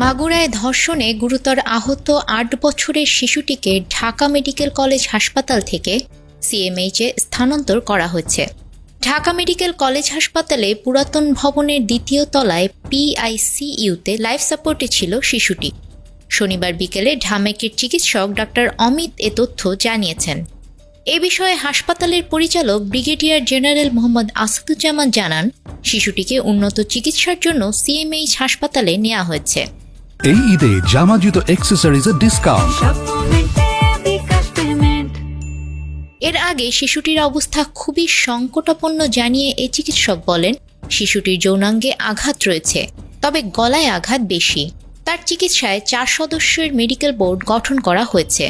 মাগুরায় ধর্ষণে গুরুতর আহত ৮ বছরের শিশুটিকে ঢাকা মেডিকেল কলেজ হাসপাতাল থেকে সিএমএইচে স্থানান্তর করা হয়েছে। ঢাকা মেডিকেল কলেজ হাসপাতালে পুরাতন ভবনের ২য় তলায় পিআইসিইউতে লাইফ সাপোর্টে ছিল শিশুটি। শনিবার বিকেলে ঢামেকের চিকিৎসক ডাক্তার অমিত এ তথ্য জানিয়েছেন। এ বিষয়ে হাসপাতালের পরিচালক ব্রিগেডিয়ার জেনারেল মোহাম্মদ আসাদুজ্জামান জানান, শিশুটিকে উন্নত চিকিৎসার জন্য সিএমএইচ হাসপাতালে নেওয়া হয়েছে। এই ঈদে জামা জুতো অ্যাক্সেসরিজের ডিসকাউন্ট। এর আগে শিশুটির অবস্থা খুবই সংকটাপন্ন জানিয়ে এই চিকিৎসক বলেন, শিশুটির যৌনাঙ্গে আঘাত রয়েছে, তবে গলায় আঘাত বেশি। তার চিকিৎসায় ৪ সদস্যের মেডিকেল বোর্ড গঠন করা হয়েছে।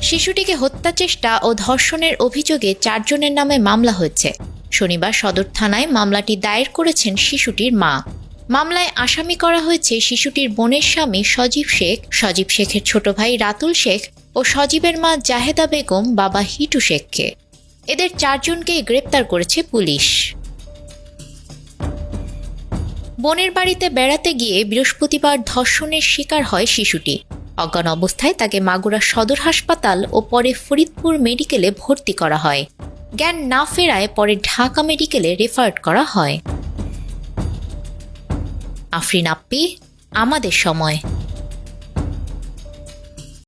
শিশুটিকে হত্যা চেষ্টা ও ধর্ষণের অভিযোগে ৪ জনের নামে মামলা হয়েছে। শনিবার সদর থানায় মামলাটি দায়ের করেছেন শিশুটির মা। মামলায় আসামি করা হয়েছে শিশুটির বোনের স্বামী সজীব শেখ, সজীব শেখের ছোট ভাই রাতুল শেখ ও সজীবের মা জাহেদা বেগম, বাবা হিটু শেখকে। এদের ৪ জনকেই গ্রেপ্তার করেছে পুলিশ। বোনের বাড়িতে বেড়াতে গিয়ে বৃহস্পতিবার ধর্ষণের শিকার হয় শিশুটি। অজ্ঞান অবস্থায় তাকে মাগুরা সদর হাসপাতাল ও পরে ফরিদপুর মেডিকেলে ভর্তি করা হয়। জ্ঞান না ফেরায় পরে ঢাকা মেডিকেলে রেফার করা হয়। আফরিন আপ্পি, আমাদের সময়।